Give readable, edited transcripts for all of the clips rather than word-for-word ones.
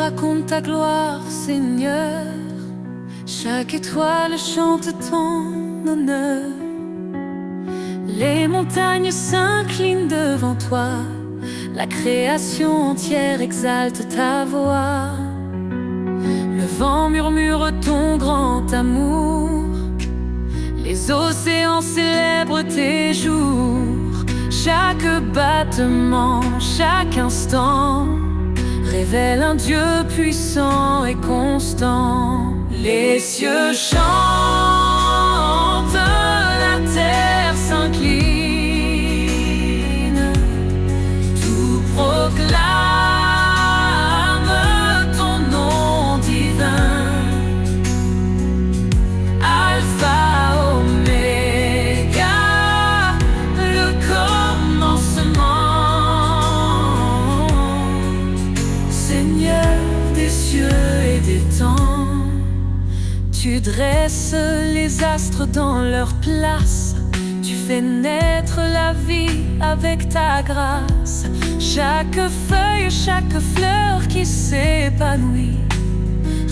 raconte ta gloire, Seigneur. Chaque étoile chante ton honneur. Les montagnes s'inclinent devant toi. La création entière exalte ta voix. Le vent murmure ton grand amour. Les océans célèbrent tes jours. Chaque battement, chaque instant révèle un Dieu puissant et constant. Les cieux chantent, la terre s'incline, tout proclame ton nom divin. Alpha, Oméga, le commencement. Seigneur des cieux et des temps, tu dresses les astres dans leur place. Tu fais naître la vie avec ta grâce. Chaque feuille, chaque fleur qui s'épanouit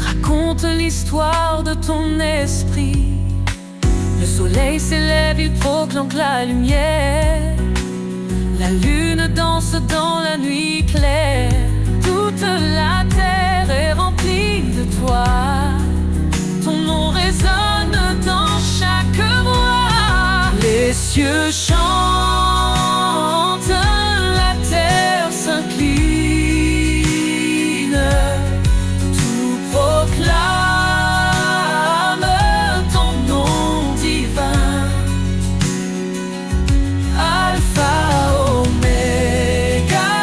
raconte l'histoire de ton esprit. Le soleil s'élève, il proclame la lumière. La lune danse dans la nuit claire. Toute la terre est remplie de toi. Ton nom résonne dans chaque voix. Les cieux chantent, la terre s'incline, tout proclame ton nom divin. Alpha, Oméga,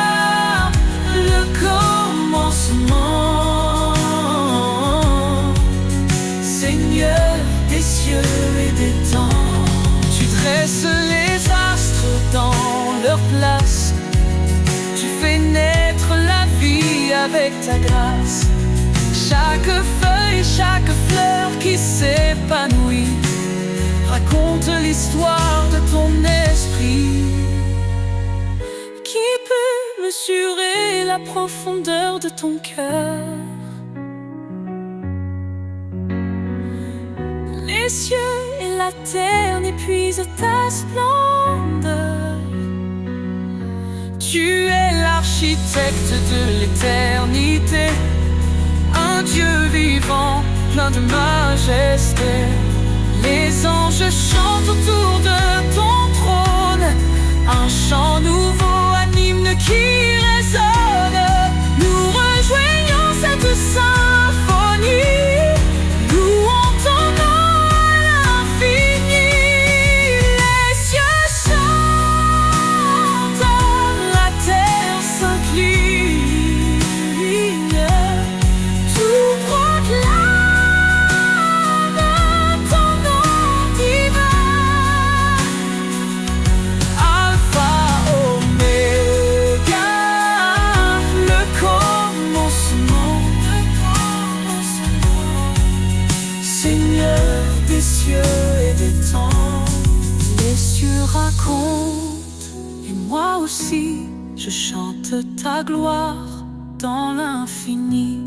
le commencement. Seigneur des cieux et des temps, tu dresses les astres dans leur place. Tu fais naître la vie avec ta grâce. Chaque feuille, chaque fleur qui s'épanouit raconte l'histoire de ton esprit. Qui peut mesurer la profondeur de ton cœur? Les cieux et la terre n'épuisent ta splendeur. Tu es l'architecte de l'éternité, un Dieu vivant, plein de majesté. Les anges chantent autour de ton trône, un chant nouveau, un hymne qui résonne. Nous rejoignons cette symphonie. Louons ton nom à l'infini. Les cieux chantent, la terre s'incline, tout proclame ton nom divin. Alpha, Oméga, le commencement. Seigneur des cieux et des temps, les cieux racontent, et moi aussi je chante ta gloire dans l'infini.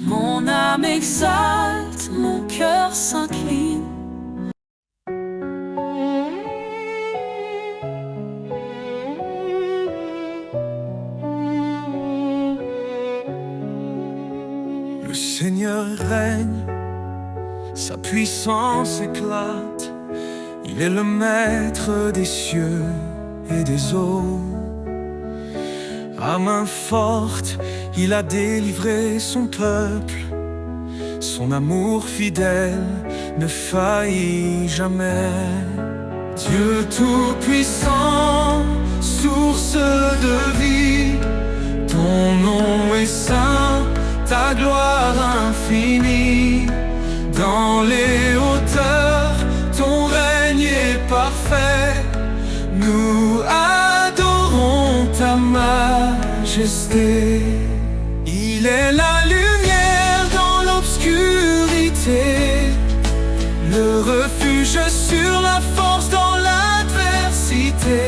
Mon âme exalte, mon cœur s'incline. Le Seigneur règne, sa puissance éclate. Il est le maître des cieux et des eaux. À main forte, il a délivré son peuple. Son amour fidèle ne faillit jamais. Dieu tout-puissant, source de vie, ton nom est saint, ta gloire infinie. Dans les hauteurs, ton règne est parfait. Nous adorons ta majesté. Il est la lumière dans l'obscurité, le refuge sur la force dans l'adversité.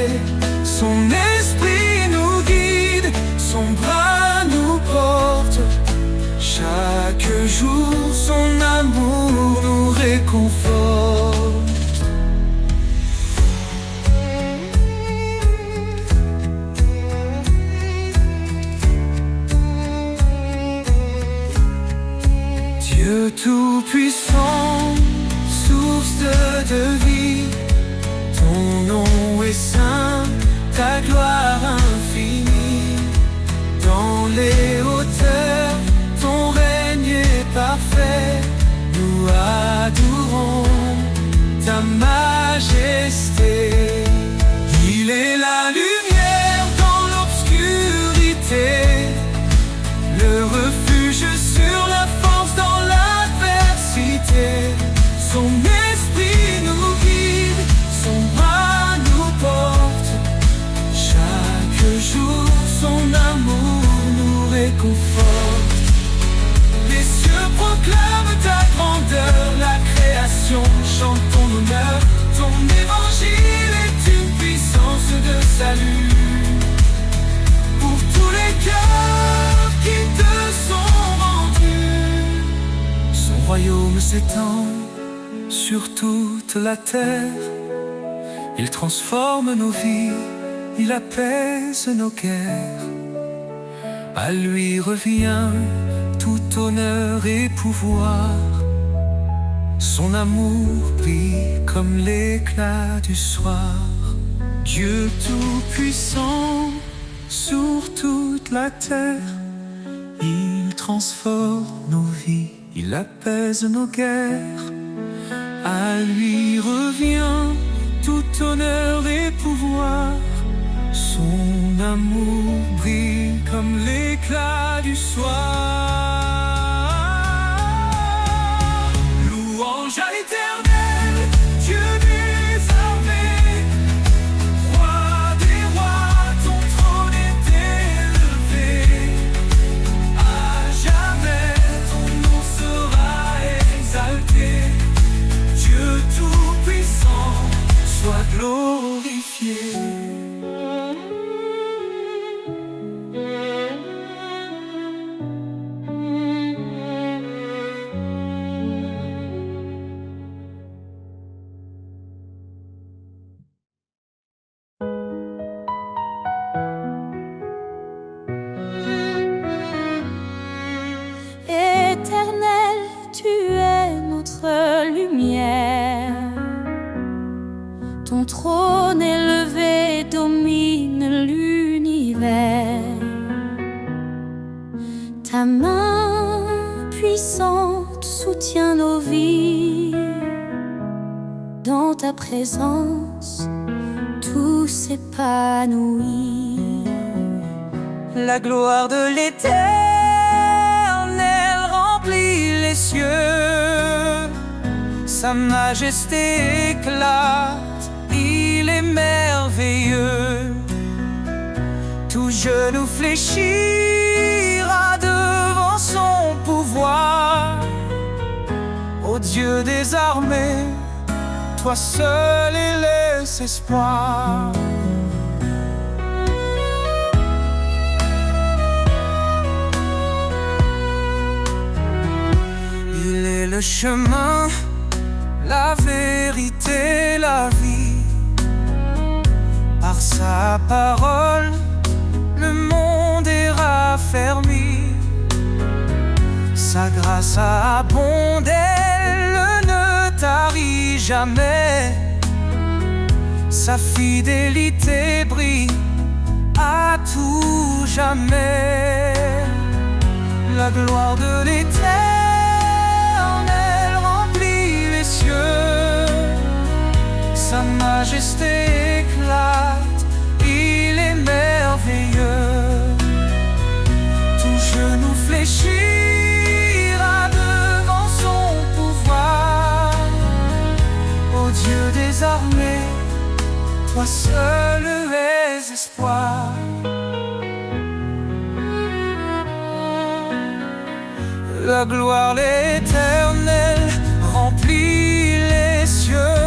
Son esprit nous guide, son bras nous porte. réconforte. Dieu tout-puissant, source de vie, ton nom est saint, ta gloire infinie. Dans les hauteurs, ton règne est parfait, nous adorons ta majesté. Il est la lumière dans l'obscurité, le refuge sur la force dans l'adversité. Son esprit nous guide, son bras nous porte. Chaque jour, son amour nous réconforte. Les cieux proclament ta grandeur, la création chante ton honneur. Ton évangile est une puissance de salut pour tous les cœurs qui te sont rendus. Son royaume s'étend sur toute la terre. Il transforme nos vies, il apaise nos guerres. À lui revient tout honneur et pouvoir. Son amour brille comme l'éclat du soir. Dieu tout-puissant sur toute la terre, il transforme nos vies, il apaise nos guerres. À lui revient tout honneur et pouvoir. Son amour brille comme l'éclat du soir. Louange à l'Éternel, Dieu des armées, roi des rois, ton trône est élevé. À jamais ton nom sera exalté. Dieu tout-puissant, sois glorifié. Éternel, tu es notre lumière. Ton trône élevé domine l'univers. Ta main puissante soutient nos vies. Dans ta présence, tout s'épanouit. La gloire de l'Éternel remplit les cieux. Sa majesté éclate, il est merveilleux. Tout genou fléchira devant son pouvoir. Ô Dieu des armées, toi seul est l'espoir. Il est le chemin, la vérité, la vie. Par sa parole, le monde est raffermi. Sa grâce abonde, elle ne tarit jamais. Sa fidélité brille à tout jamais. La gloire de l'Éternel remplit les cieux. Sa majesté éclate, il est merveilleux. Tout genou fléchira devant son pouvoir. Ô Dieu des armées, toi seul es espoir. La gloire, l'Éternel remplit les cieux.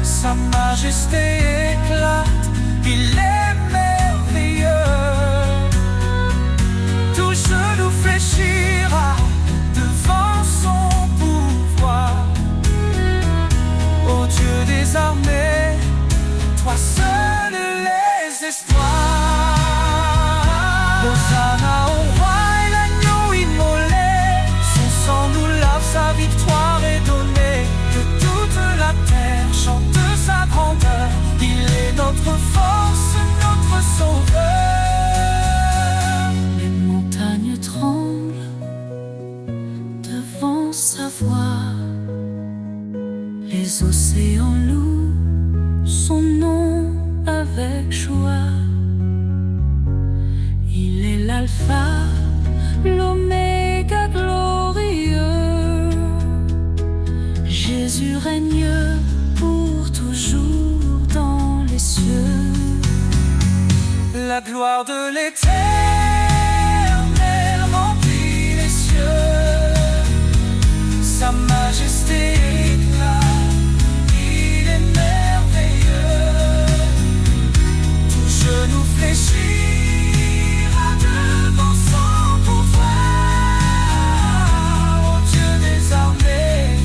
Sa majesté éclate, il est merveilleux. Tout genou fléchira devant son pouvoir. Les océans louent son nom avec joie. Il est l'alpha, l'oméga glorieux. Jésus règne pour toujours dans les cieux. La gloire de l'Éternel remplit les cieux. Sa majesté éclate, il est merveilleux. Tout genou fléchira devant son pouvoir. Ô Dieu des armées,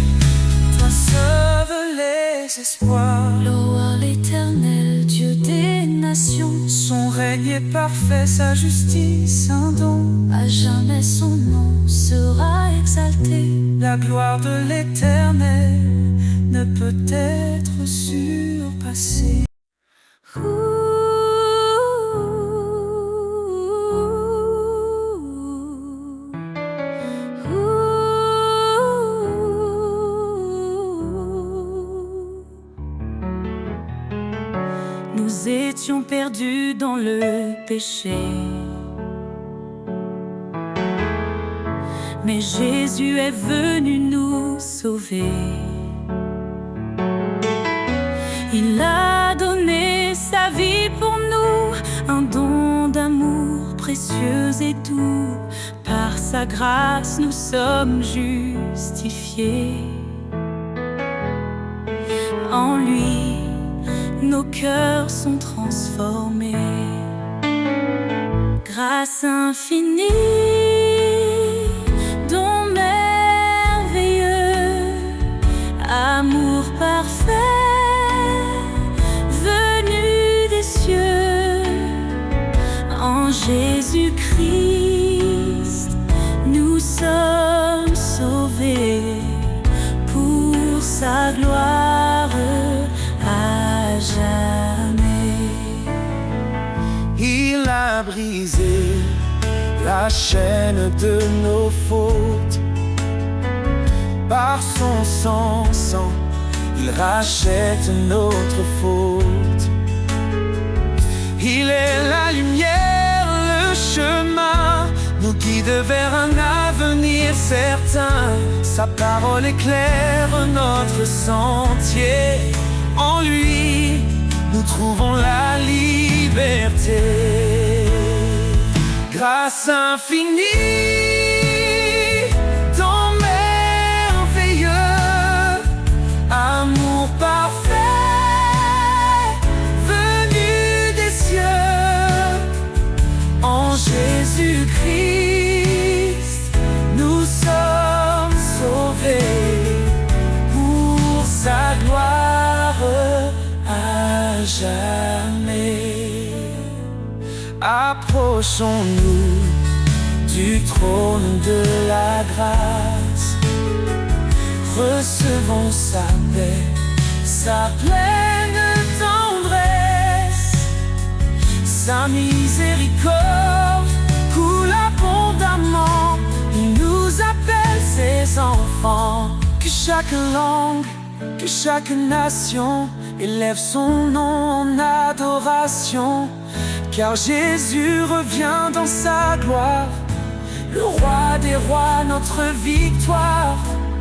toi sauves les espoirs. Louer l'Éternel, Dieu des nations. Son règne est parfait, sa justice un don. À jamais son nom sera exalté. La gloire de l'Éternel ne peut être surpassée. Nous étions perdus dans le péché, mais Jésus est venu nous sauver. Il a donné sa vie pour nous, un don d'amour précieux et doux. Par sa grâce nous sommes justifiés. En lui, nos cœurs sont transformés. Grâce infinie, don merveilleux, amour parfait, venu des cieux. En Jésus-Christ, nous sommes sauvés pour sa gloire à jamais. Il a brisé la chaîne de nos fautes. Par son sang, il rachète notre faute. Il est la lumière, le chemin, nous guide vers un avenir certain. Sa parole éclaire notre sentier. En lui, nous trouvons la liberté. Grâce infinie, don merveilleux, amour parfait, venu des cieux. En Jésus-Christ, nous sommes sauvés pour sa gloire à jamais. Approchons-nous du trône de la grâce. Recevons sa paix, sa pleine tendresse. Sa miséricorde coule abondamment. Il nous appelle ses enfants. Que chaque langue, que chaque nation élève son nom en adoration. Car Jésus revient dans sa gloire, le roi des rois, notre victoire.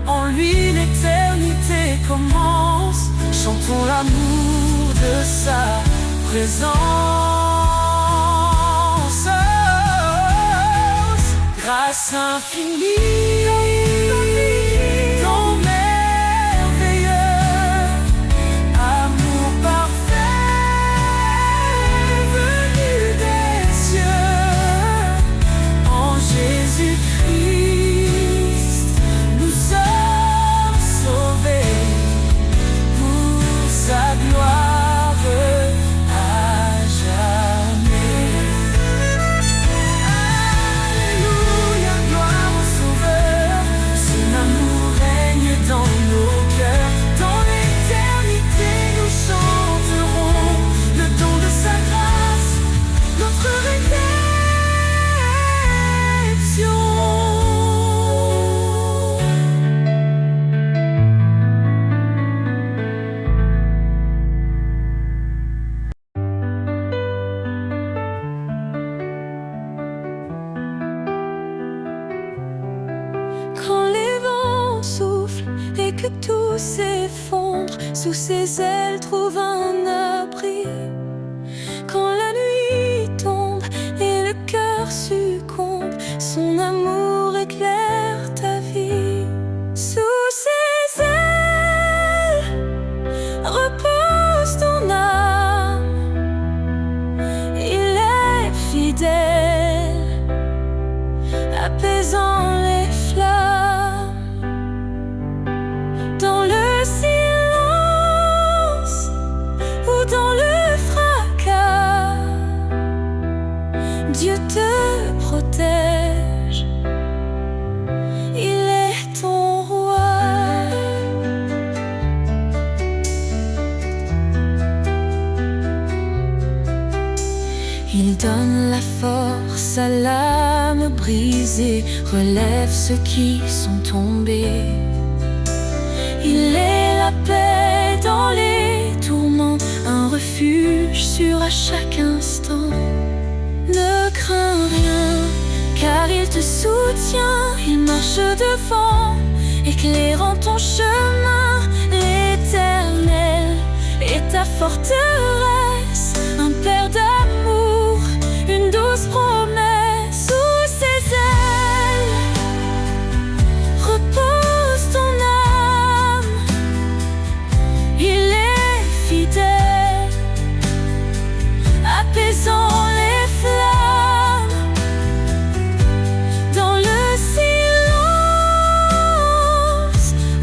En lui l'éternité commence. Chantons l'amour de sa présence. Grâce infinie, don merveilleux, amour parfait, venu des cieux. En Jésus-Christ, nous sommes sauvés pour sa gloire à jamais. Alléluia, gloire au Sauveur. s'effondre, sous ses ailes trouve un abri. Quand la nuit tombe et le cœur succombe, son amour éclaire ta vie. Sous ses ailes repose ton âme, il est fidèle, apaisant les flammes. Dans le silence ou dans le fracas, Dieu te protège, il est ton roi. Il donne la force à l'âme brisée, relève ceux qui sont tombés. Il est la paix dans les tourments, un refuge sûr à chaque instant. Ne crains rien, car il te soutient, il marche devant, éclairant ton chemin. L'Éternel est ta forteresse, un père d'amour, une douce promesse. Sous ses ailes repose ton âme, il est fidèle, apaisant les flammes. Dans le silence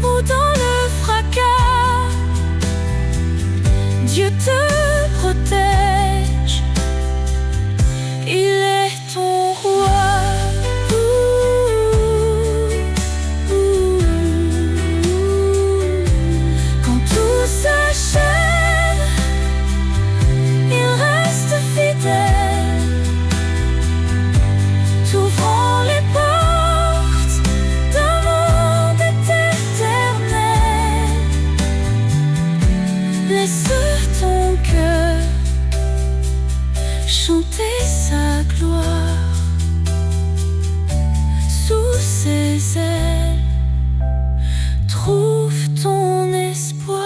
ou dans le fracas, Dieu te protège, il est ton roi. Quand tout s'achève, il reste fidèle, t'ouvrant les portes d'un monde éternel. Laisse ton cœur chanter sa gloire. Sous ses ailes, trouve ton espoir.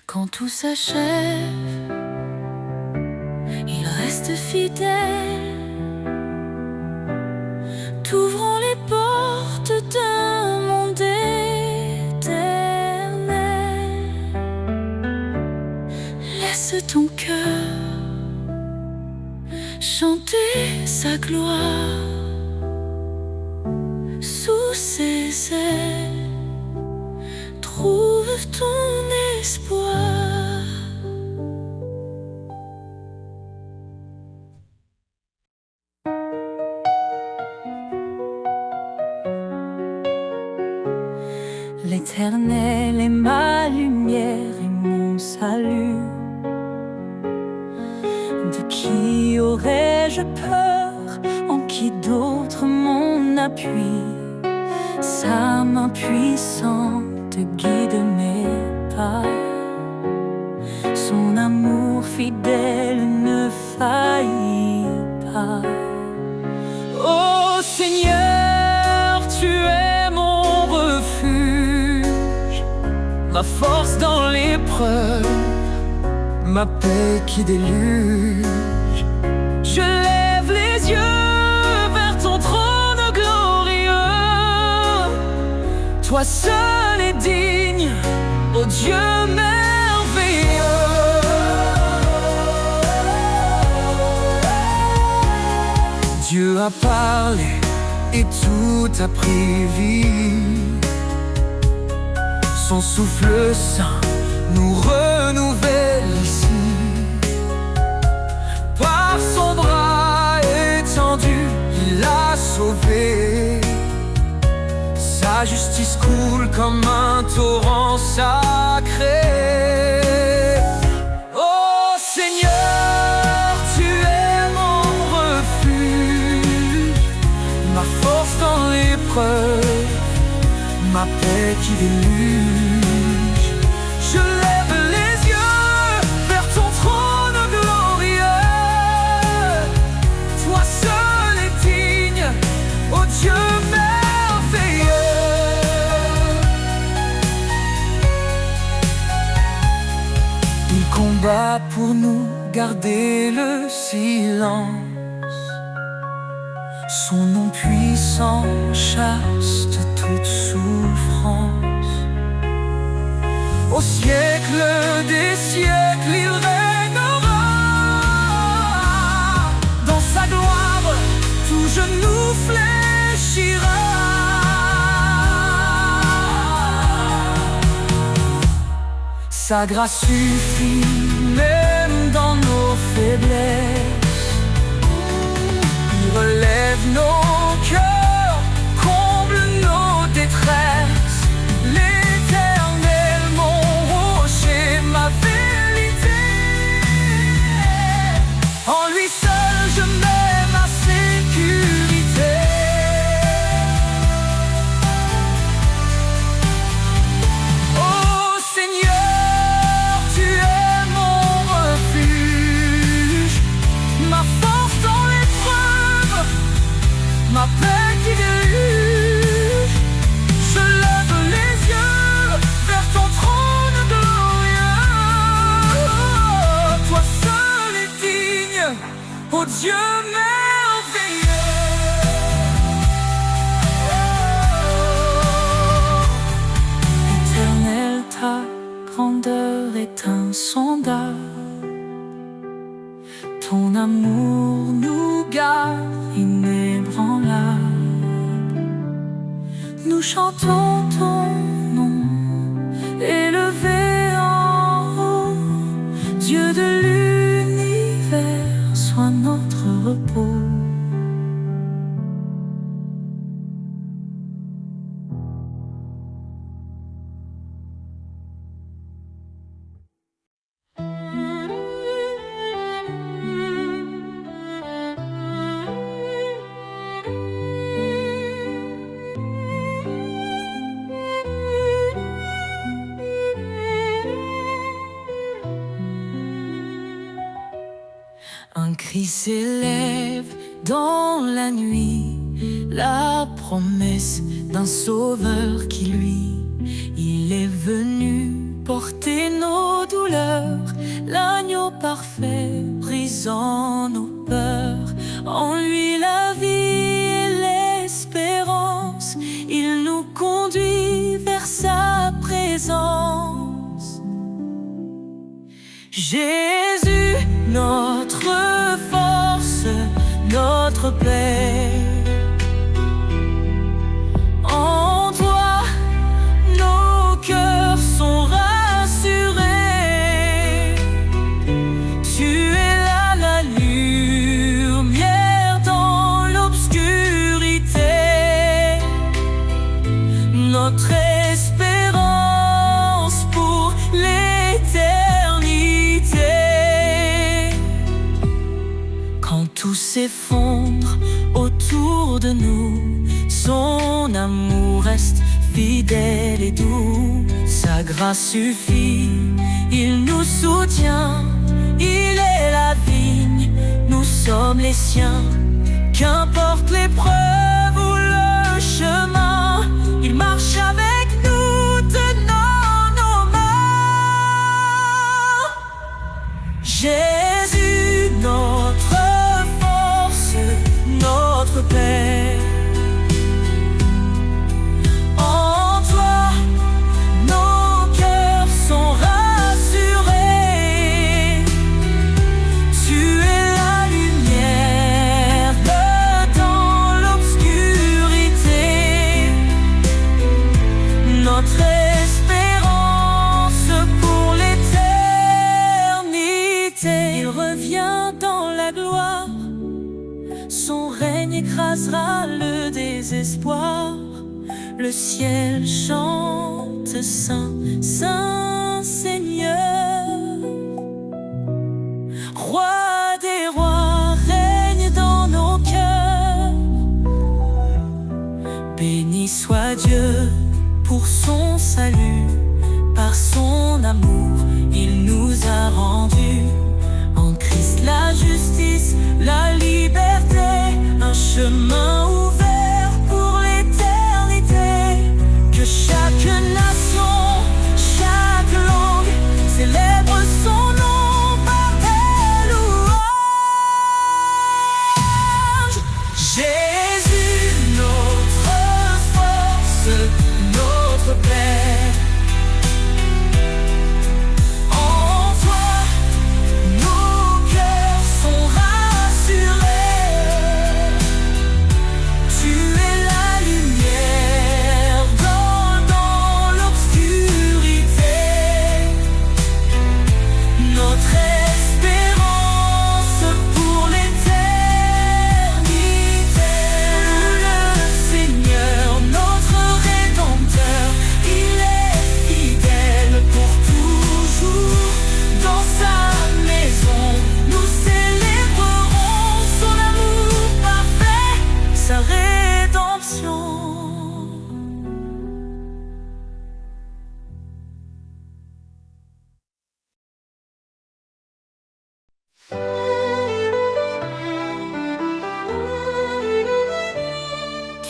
Quand tout s'achève, il reste fidèle, t'ouvrant les portes d'un monde éternel. Laisse ton cœur chanter sa gloire. Sous ses ailes, trouve ton espoir. L'Éternel est ma lumière et mon salut. De qui aurais-je peur? En qui d'autre mon appui? Sa main puissante guide mes pas. Son amour fidèle ne faillit pas. Ô Seigneur, tu es mon refuge, ma force dans l'épreuve, ma paix qui déluge. Je lève les yeux vers ton trône glorieux. Toi seul es digne, ô Dieu merveilleux. Dieu a parlé et tout a pris vie. Son souffle saint nous renouvelle ici. Par son bras étendu, il a sauvé. Sa justice coule comme un torrent sacré. Ô Seigneur, tu es mon refuge, ma force dans l'épreuve, ma paix qui déluge. Je lève les yeux vers ton trône glorieux. Toi seul est digne, ô Dieu merveilleux. Il combat pour nous, garder le silence. Son nom puissant chasse de toute souffrance. Au siècle des siècles, il régnera. Dans sa gloire, tout genou fléchira. Sa grâce suffit même dans nos faiblesses. Il relève nos cœurs, comble nos détresses. L'Éternel, mon rocher, ma vérité. En lui seul je mets ma sécurité. Oh Seigneur, tu es mon refuge, ma force dans l'épreuve, ma paix qui déluge. Je lève les yeux vers ton trône glorieux. Toi seul est digne, ô Dieu merveilleux. Éternel, ta grandeur est insondable. Ton amour nous garde inébranlable. Nous chantons ton nom, élevé en haut. Dieu de l'univers, sois notre repos. Un cri s'élève dans la nuit, la promesse d'un sauveur qui lui, il est venu porter nos douleurs, l'agneau parfait brisant nos peurs. En lui la vie et l'espérance, il nous conduit vers sa présence. Jésus, notre force, notre paix. En toi, nos cœurs sont rassurés. Tu es là, la lumière dans l'obscurité. Notre espérance pour l'éternité. Quand tout s'effondre autour de nous, son amour reste fidèle et doux. Sa grâce suffit, il nous soutient. Il est la vigne, nous sommes les siens. Qu'importe l'épreuve ou le chemin, il marche avec nous, tenant nos mains. Jésus, notre force, notre paix. En toi, nos cœurs sont rassurés. Tu es la lumière dans l'obscurité. Notre espérance pour l'éternité. Il revient dans la gloire. Son règne écrasera le désespoir. Le ciel chante Saint, Saint Seigneur. Roi des rois, règne dans nos cœurs. Béni soit Dieu pour son salut. Par son amour, il nous a rendus en Christ la justice, la liberté, un chemin ouvert pour l'éternité. Que chaque nation, chaque langue célèbre son nom par des louanges. Jésus, notre force, notre paix. En toi, nos cœurs sont rassurés. Tu es la lumière dans l'obscurité. Notre espérance pour l'éternité. Le Seigneur, notre Rédempteur, il est fidèle pour toujours. Dans sa maison, nous célébrerons son amour parfait, sa rédemption.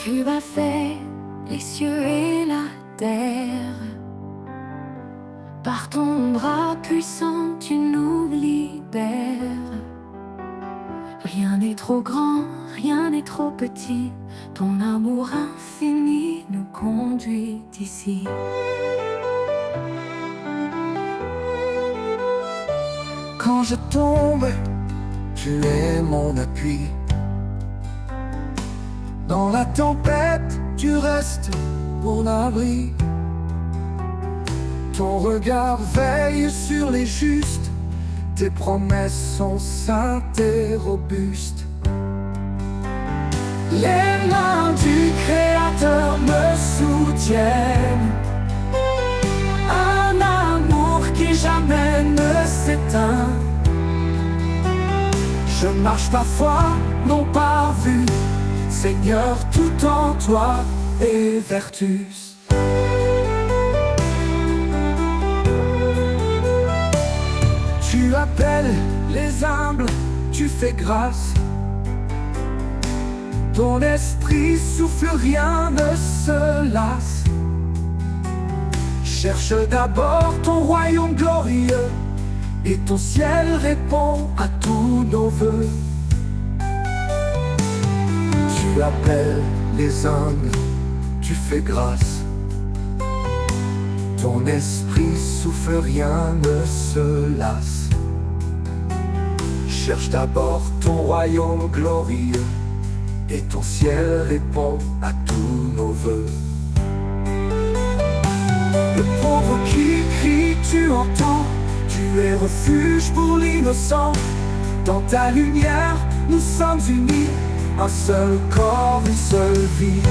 Tu as fait les cieux et la terre. Par ton bras puissant, tu nous libères. Rien n'est trop grand, rien n'est trop petit. Ton amour infini nous conduit ici. Quand je tombe, tu es mon appui. Dans la tempête, tu restes mon abri. Ton regard veille sur les justes. Tes promesses sont saintes et robustes. Les mains du Créateur me soutiennent. Un amour qui jamais ne s'éteint. Je marche par foi, non par vue. Seigneur, tout en toi est vertus. Tu appelles les humbles, tu fais grâce. Ton esprit souffle, rien ne se lasse. Cherche d'abord ton royaume glorieux, et ton ciel répond à tous nos vœux. Tu appelles les humbles, tu fais grâce. Ton esprit souffle, rien ne se lasse. Cherche d'abord ton royaume glorieux, et ton ciel répond à tous nos vœux. Le pauvre qui crie, tu entends. Tu es refuge pour l'innocent. Dans ta lumière, nous sommes unis. Un seul corps, une seule vie.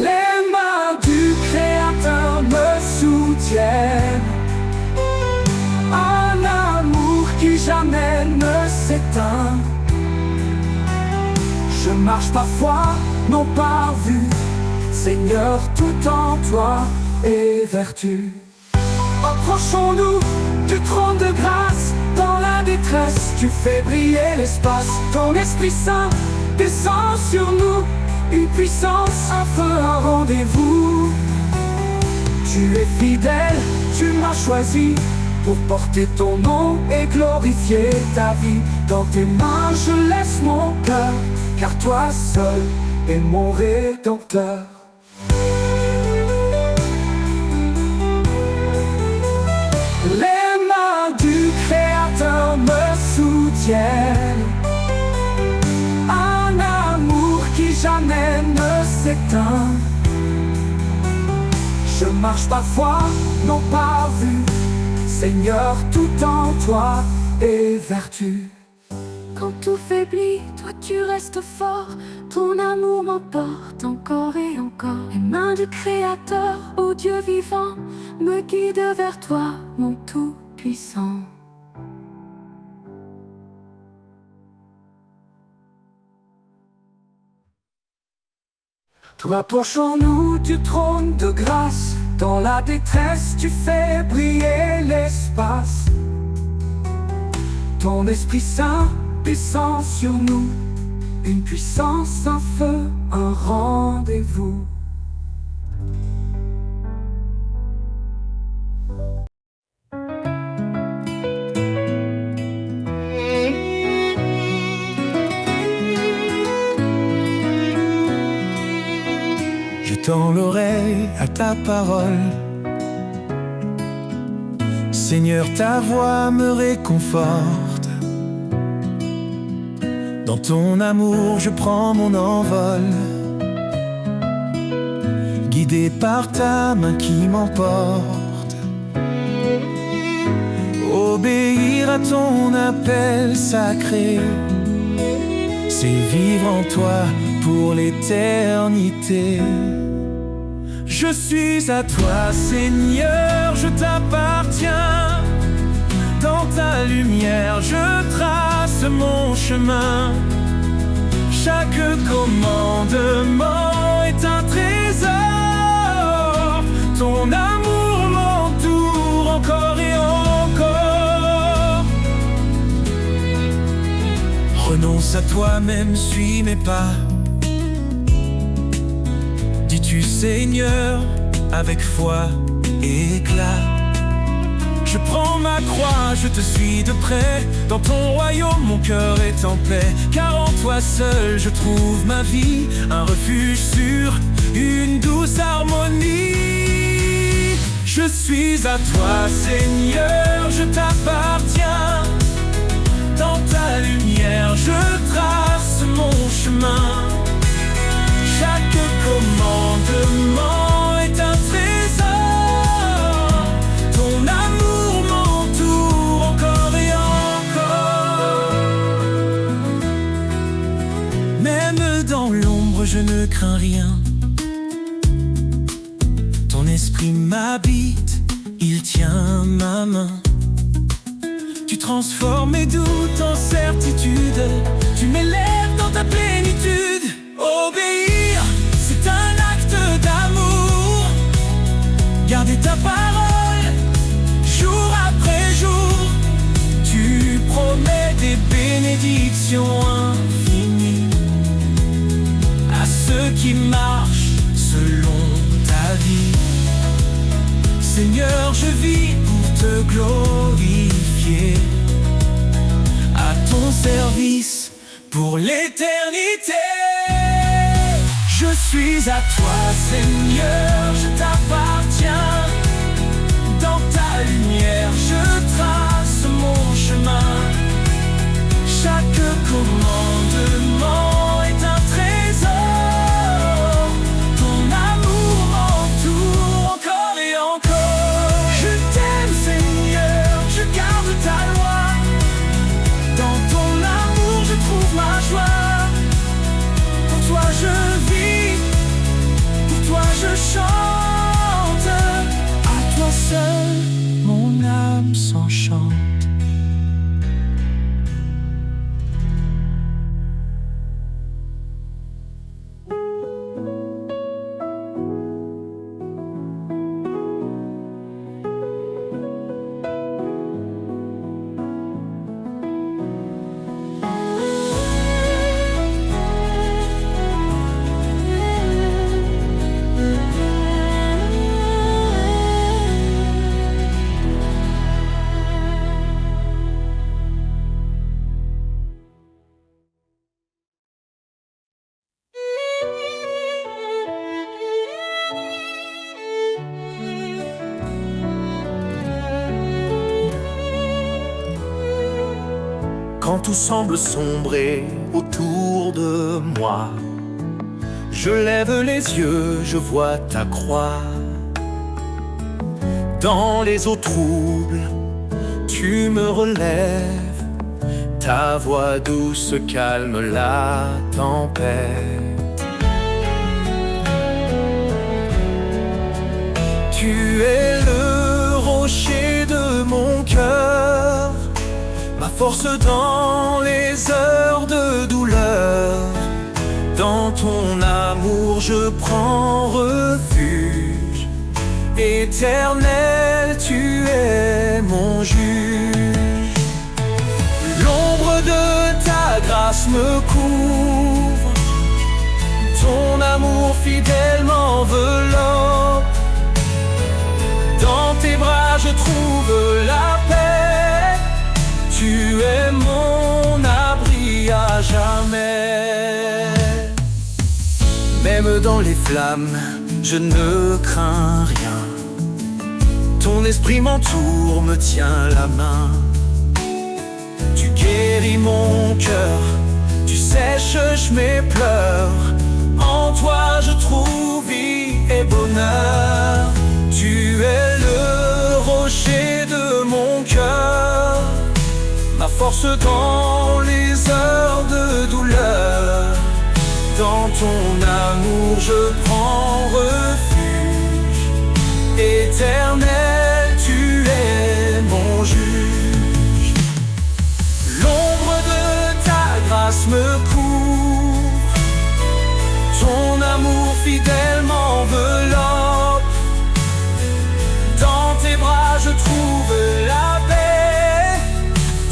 Les mains du Créateur me soutiennent. Un amour qui jamais ne s'éteint. Je marche par foi, non par vue. Seigneur, tout en toi est vertu. Approchons-nous du trône de grâce. Dans la détresse, tu fais briller l'espace. Ton Esprit Saint descend sur nous. Une puissance, un feu, un rendez-vous. Tu es fidèle, tu m'as choisi pour porter ton nom et glorifier ta vie. Dans tes mains, je laisse mon cœur, car toi seul es mon Rédempteur. Les mains du Créateur me soutiennent. Un amour qui jamais ne s'éteint. Je marche par foi, non par vue. Seigneur, tout en toi est vertu. Quand tout faiblit, toi tu restes fort. Ton amour m'emporte encore et encore. Les mains du Créateur, ô Dieu vivant, me guident vers toi, mon Tout-Puissant. Rapprochons-nous du trône de grâce. Dans la détresse, tu fais briller l'espace. Ton Esprit Saint descend sur nous. Une puissance, un feu, un rendez-vous. Je tends l'oreille à ta parole. Seigneur, ta voix me réconforte. Dans ton amour, je prends mon envol, guidé par ta main qui m'emporte. Obéir à ton appel sacré, c'est vivre en toi pour l'éternité. Je suis à toi, Seigneur, je t'appartiens. Dans ta lumière, je trace mon chemin. Chaque commandement est un trésor. Ton amour m'entoure encore et encore. Renonce à toi-même, suis mes pas. Dis-tu, Seigneur, avec foi et éclat. Je prends ma croix, je te suis de près. Dans ton royaume, mon cœur est en paix. Car en toi seul, je trouve ma vie, un refuge sûr, une douce harmonie. Je suis à toi, Seigneur, je t'appartiens. Dans ta lumière, je trace mon chemin. Chaque commandement est un trésor. Ton amour m'entoure encore et encore. Même dans l'ombre, je ne crains rien. Ton esprit m'habite, il tient ma main. Tu transformes mes doutes en certitude. Tu m'élèves dans ta plénitude. Obéir, c'est un acte d'amour. Garder ta parole, jour après jour. Tu promets des bénédictions infinies à ceux qui marchent selon ta vie. Seigneur, je vis pour te glorifier, à ton service pour l'éternité. Je suis à toi, Seigneur, je t'appartiens. Dans ta lumière, je trace mon chemin. Chaque commandement est un trésor. Ton amour m'entoure encore et encore. Je t'aime, Seigneur, je garde ta loi. Dans ton amour, je trouve ma joie. Pour toi, je vis, pour toi, je chante. À toi seul, mon âme s'enchante. Quand tout semble sombrer autour de moi, je lève les yeux, je vois ta croix. Dans les eaux troubles, tu me relèves. Ta voix douce calme la tempête. Tu es le rocher de mon cœur, ma force dans les heures de douleur. Dans ton âme amour je prends refuge. Éternel, tu es mon juge. L'ombre de ta grâce me couvre, ton amour fidèle m'enveloppe. Dans tes bras je trouve la paix, tu es mon abri à jamais. Même dans les flammes, je ne crains rien. Ton esprit m'entoure, me tient la main. Tu guéris mon cœur, tu sèches mes pleurs. En toi je trouve vie et bonheur. Tu es le rocher de mon cœur, ma force dans les heures de douleur. Dans ton amour je prends refuge. Éternel, tu es mon juge. L'ombre de ta grâce me couvre, ton amour fidèle m'enveloppe. Dans tes bras je trouve la paix,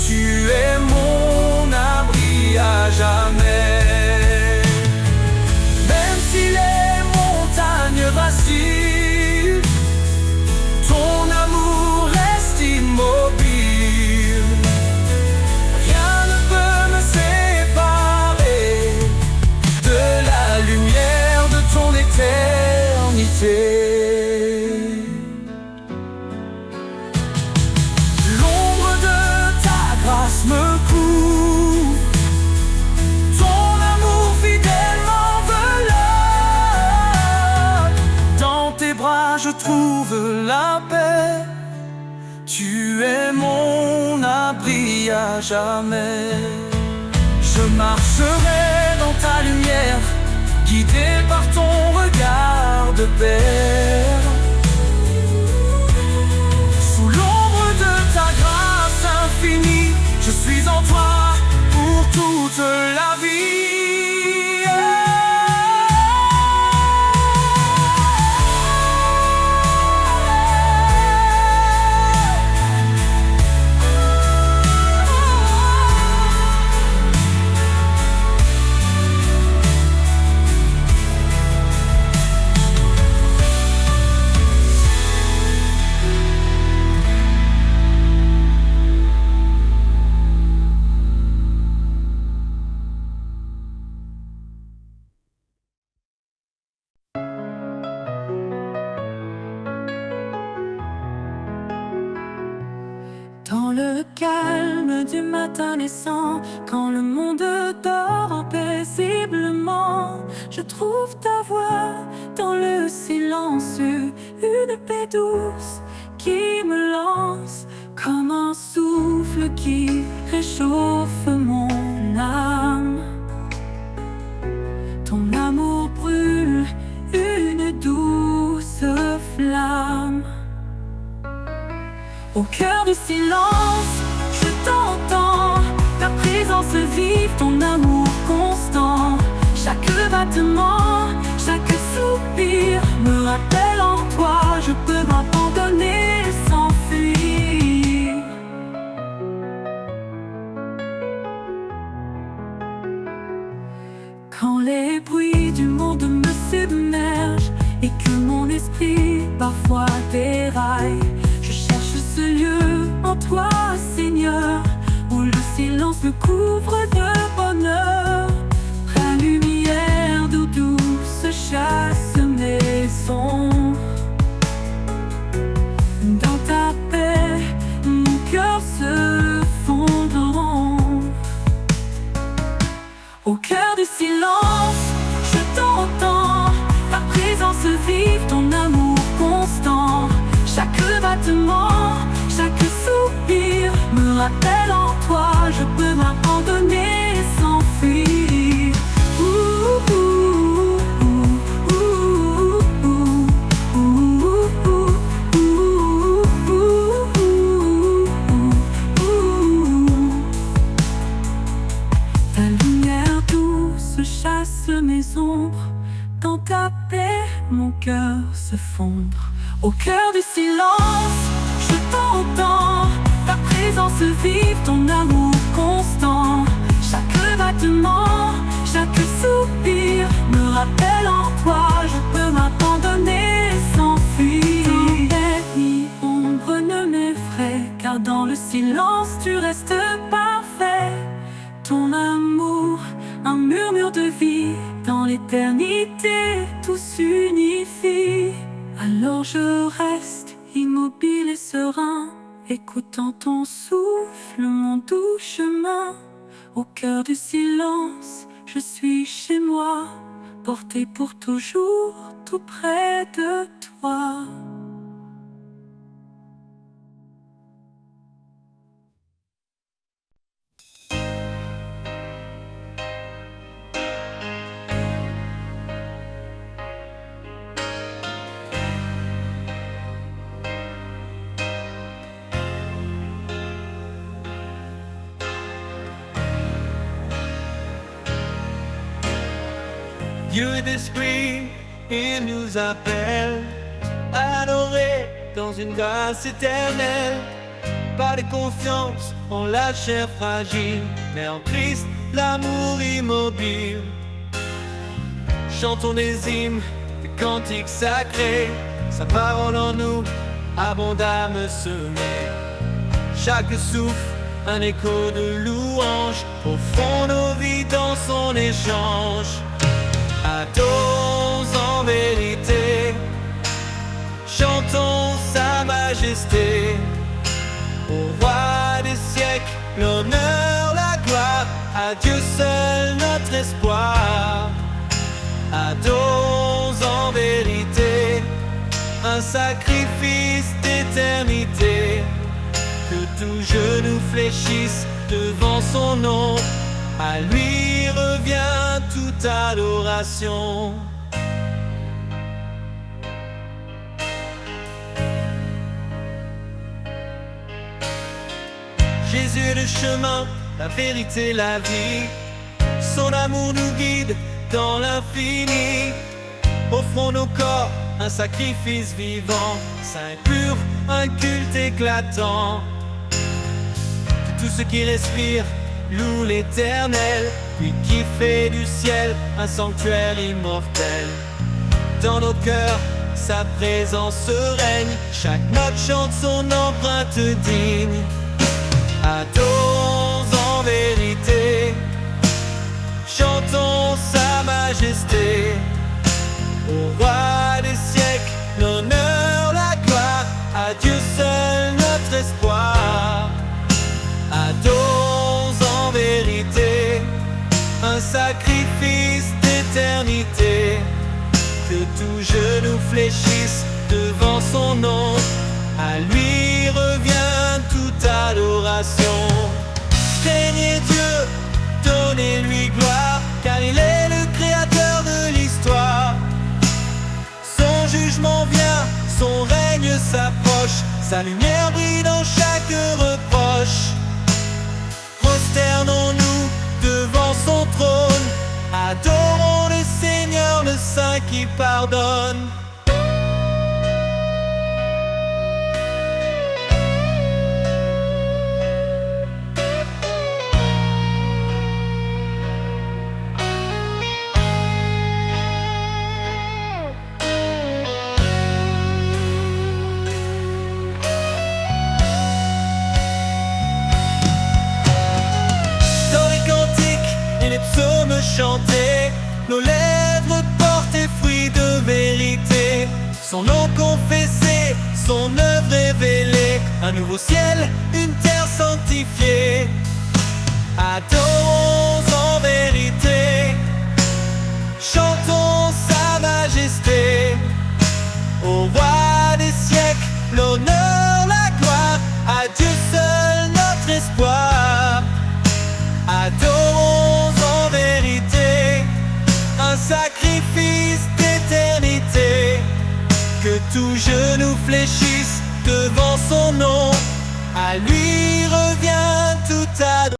tu es mon abri à jamais. Même si les montagnes vacillent, ton amour reste immobile. Rien ne peut me séparer de la lumière de ton éternité. Me couvre, ton amour fidèle m'enveloppe. Dans tes bras je trouve la paix, tu es mon abri à jamais. Je marcherai dans ta lumière, guidé par ton regard de paix. Sous l'ombre de ta grâce infinie, je suis en toi pour toute la vie. Dans le calme du matin naissant, quand le monde dort paisiblement, je trouve ta voix dans le silence, une paix douce qui me lance comme un souffle qui réchauffe mon âme. Ton amour brûle une douce flamme. Au cœur du silence, je t'entends, ta présence vive, ton amour constant. Chaque battement, chaque soupir me rappelle en toi, je peux m'abandonner sans fuir. Quand les bruits du monde me submergent et que mon esprit parfois déraille, ce lieu en toi, Seigneur, où le silence me couvre de bonheur. Ta lumière d'eau douce chasse mes ombres. Dans ta paix, mon cœur se fondre. Au cœur du silence, je t'entends, ta présence vive, ton amour constant. Chaque battement, chaque soupir me rappelle en toi, je peux m'abandonner sans fuir. Ta lumière douce chasse mes ombres. ta paix, mon cœur se fondre. Au cœur du silence, je t'entends. Ta présence vive, ton amour constant. Chaque battement, chaque soupir me rappelle en toi. Je peux m'abandonner sans fuir. Tempête ni ombre ne m'effraie, car dans le silence tu restes parfait. Ton amour, un murmure de vie, dans l'éternité tout s'unifie. Alors je reste immobile et serein, écoutant ton souffle, mon doux chemin. Au cœur du silence, je suis chez moi, porté pour toujours, tout près de toi. Dieu est esprit, il nous appelle à adorer dans une grâce éternelle. Pas de confiance en la chair fragile, mais en Christ l'amour immobile. Chantons des hymnes, des cantiques sacrés, sa parole en nous, abondamment semée. Chaque souffle, un écho de louange, au fond nos vies dans son échange. Adorons en vérité, chantons sa majesté. Au roi des siècles, l'honneur, la gloire, à Dieu seul notre espoir. Adorons en vérité, un sacrifice d'éternité. Que tout genou fléchisse devant son nom, à lui revient toute adoration. Jésus est le chemin, la vérité, la vie. Son amour nous guide dans l'infini. Offrons nos corps, un sacrifice vivant, saint et pur, un culte éclatant. Que tout ce qui respire loue l'Éternel, lui qui fait du ciel un sanctuaire immortel. Dans nos cœurs, sa présence règne, chaque note chante son empreinte digne. Adorons en vérité, chantons sa majesté. Au roi des siècles, l'honneur, la gloire, à Dieu seul notre espoir. Adorons en vérité, un sacrifice d'éternité. Que tout genou fléchisse devant son nom, à lui revient toute adoration. Craignez Dieu, donnez-lui gloire, car il est le créateur de l'histoire. Son jugement vient, son règne s'approche, sa lumière brille dans chaque reproche. Prosternons-nous devant son trône, adorons le Seigneur, le Saint qui pardonne. Chanter, nos lèvres portent fruits de vérité. Son nom confessé, son œuvre révélée, un nouveau ciel, une terre sanctifiée. Adorons en vérité, chantons sa majesté. Au roi des siècles, l'honneur, la gloire, à Dieu seul notre espoir. Adorons en vérité, un sacrifice d'éternité. Que tout genou fléchisse devant son nom, à lui revient toute adoration.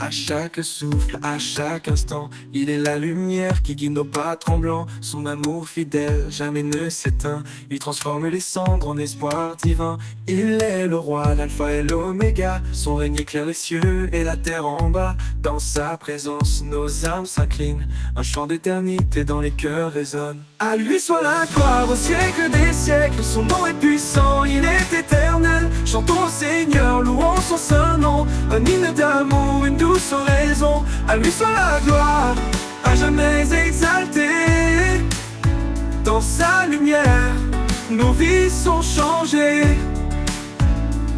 À chaque souffle, à chaque instant, il est la lumière qui guide nos pas tremblants. Son amour fidèle jamais ne s'éteint. Il transforme les cendres en espoir divin. Il est le roi, l'alpha et l'oméga. Son règne éclaire les cieux et la terre en bas. Dans sa présence, nos âmes s'inclinent. Un chant d'éternité dans les cœurs résonne. À lui soit la gloire au siècle des siècles. Son nom est puissant, il est éternel. Chantons au Seigneur, louons son saint nom. Un hymne d'amour, une douce oraison. À lui soit la gloire, à jamais exaltée. Dans sa lumière, nos vies sont changées.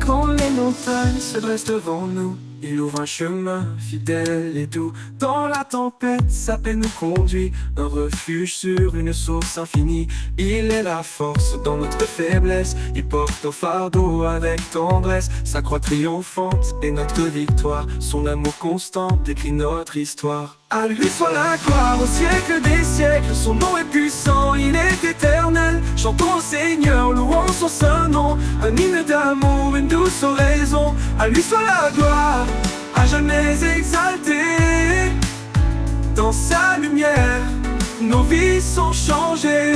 Quand les montagnes se dressent devant nous, il ouvre un chemin fidèle et doux. Dans la tempête, sa paix nous conduit. Un refuge sur une source infinie. Il est la force dans notre faiblesse. Il porte nos fardeaux avec tendresse. Sa croix triomphante est notre victoire. Son amour constant décrit notre histoire. À lui soit la gloire au siècle des siècles. Son nom est puissant, il est éternel. Chantons au Seigneur, louons son saint nom. Un hymne d'amour, une douce oraison. À lui soit la gloire, à jamais exaltée. Dans sa lumière, nos vies sont changées.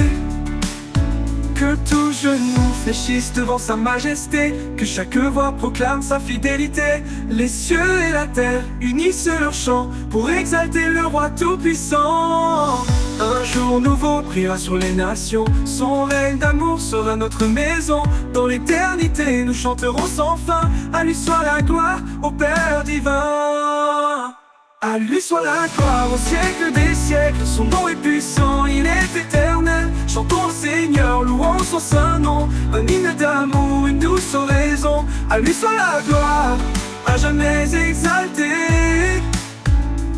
Que tout genou fléchisse devant sa majesté. Que chaque voix proclame sa fidélité. Les cieux et la terre unissent leurs chants pour exalter le roi tout-puissant. Un jour nouveau brillera sur les nations. Son règne d'amour sera notre maison. Dans l'éternité nous chanterons sans fin. À lui soit la gloire, au Père divin. À lui soit la gloire au siècle des siècles. Son nom est puissant, il est éternel. Chantons au Seigneur, louons son saint nom. Un hymne d'amour, une douce oraison. À lui soit la gloire, à jamais exaltée.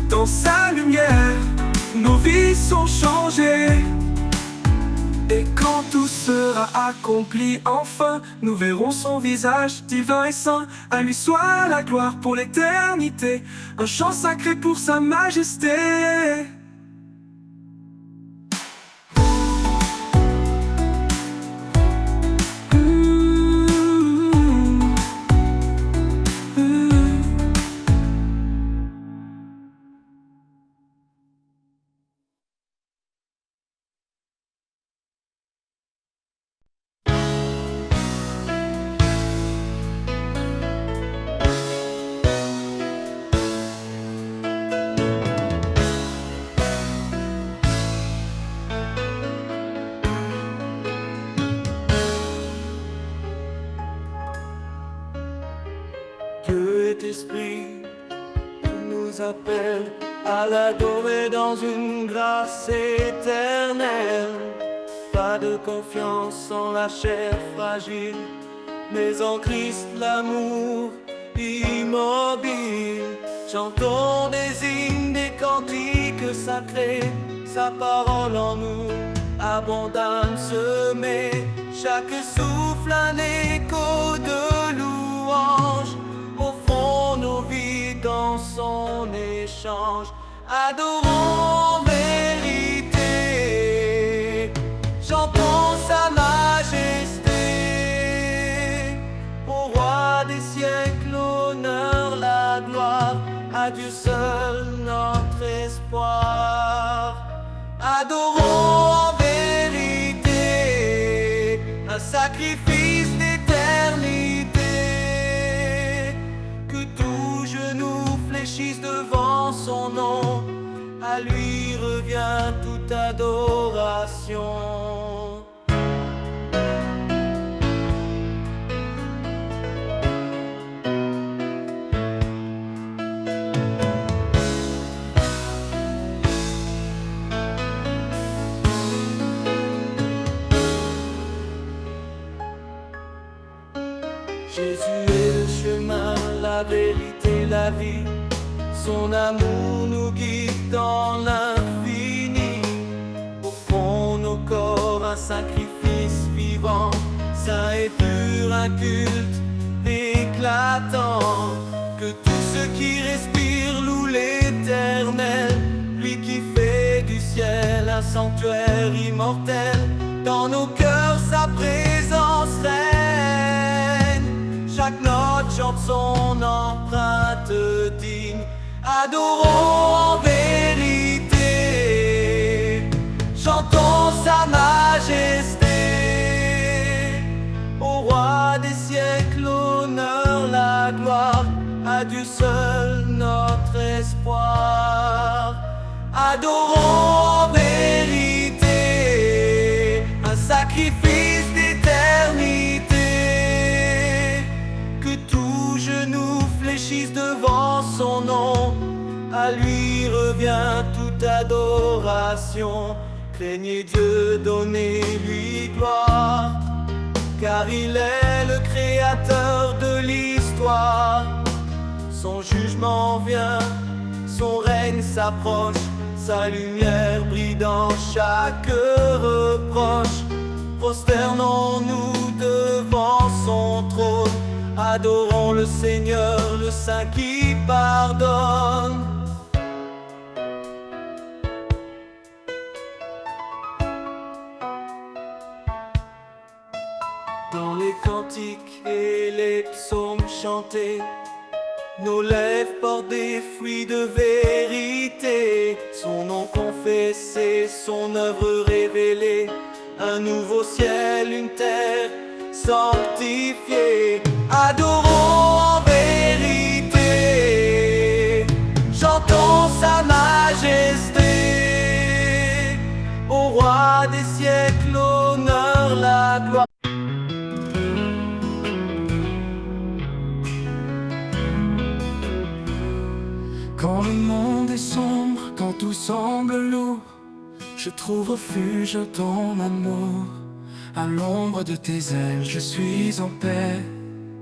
Dans sa lumière, nos vies sont changées. Et quand tout sera accompli enfin, nous verrons son visage divin et saint. À lui soit la gloire pour l'éternité. Un chant sacré pour sa majesté. Dieu est esprit, il nous appelle à l'adorer dans une grâce éternelle. Pas de confiance en la chair fragile, mais en Christ l'amour immobile. Chantons des hymnes, des cantiques sacrés, sa parole en nous abondante semée. Chaque souffle un écho de louange. Au fond nos vies dans son échange. Adorons en vérité, chantons sa majesté. Au roi des siècles, l'honneur, la gloire. À Dieu seul notre espoir. Adorons en vérité, un sacrifice d'éternité. Que tout genou fléchisse devant son nom. À lui revient toute adoration. Jésus est le chemin, la vérité, la vie. Son amour nous guide dans l'infini. Au fond nos corps, un sacrifice vivant, saint et pur, un culte éclatant. Que tous ceux qui respirent louent l'Éternel, lui qui fait du ciel un sanctuaire immortel. Dans nos cœurs sa présence règne. Chaque note chante son empreinte digne. Adorons en vérité, chantons sa majesté. Au roi des siècles, l'honneur, la gloire, à Dieu seul notre espoir. Adorons en vérité, un sacrifice d'éternité. Que tout genou fléchisse devant son nom, à lui revient toute adoration. Craignez Dieu, donnez-lui gloire, car il est le créateur de l'histoire. Son jugement vient, son règne s'approche, sa lumière brille dans chaque reproche. Prosternons-nous devant son trône, adorons le Seigneur, le Saint qui pardonne. Dans les cantiques et les psaumes chantés, nos lèvres portent des fruits de vérité. Son nom confessé, son œuvre révélée, un nouveau ciel, une terre sanctifiée. Adorons en vérité, chantons sa majesté. Au roi des siècles, l'honneur, la gloire. Quand le monde est sombre, quand tout semble lourd, je trouve refuge dans ton amour. À l'ombre de tes ailes, je suis en paix,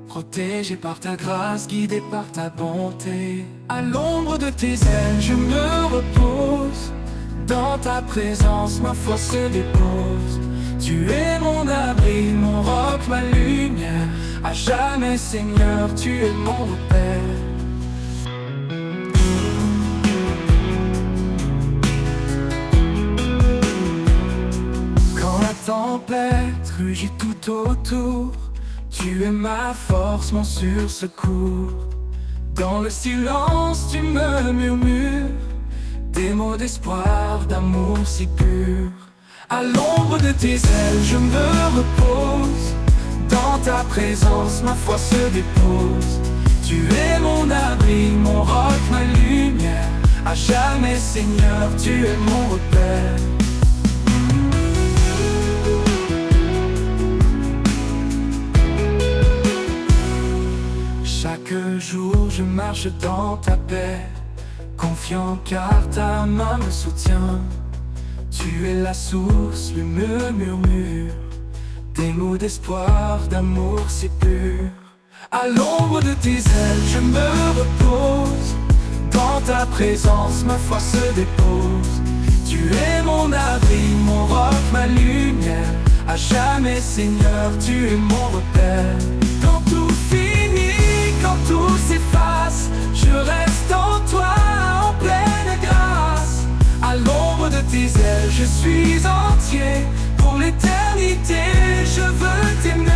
protégé par ta grâce, guidé par ta bonté. À l'ombre de tes ailes, je me repose. Dans ta présence, ma foi se dépose. Tu es mon abri, mon roc, ma lumière. À jamais, Seigneur, tu es mon repère. Tempête rugit tout autour, tu es ma force, mon sûr secours. Dans le silence tu me murmures des mots d'espoir, d'amour si pur. À l'ombre de tes ailes je me repose. Dans ta présence ma foi se dépose. Tu es mon abri, mon roc, ma lumière. À jamais Seigneur, tu es mon repère. Chaque jour je marche dans ta paix, confiant car ta main me soutient. Tu es la source, le murmure des mots d'espoir, d'amour si pur. À l'ombre de tes ailes je me repose. Dans ta présence ma foi se dépose. Tu es mon abri, mon roc, ma lumière. À jamais Seigneur, tu es mon repère. Quand tout finit, quand tout s'efface, je reste en toi en pleine grâce. À l'ombre de tes ailes je suis entier. Pour l'éternité je veux t'aimer.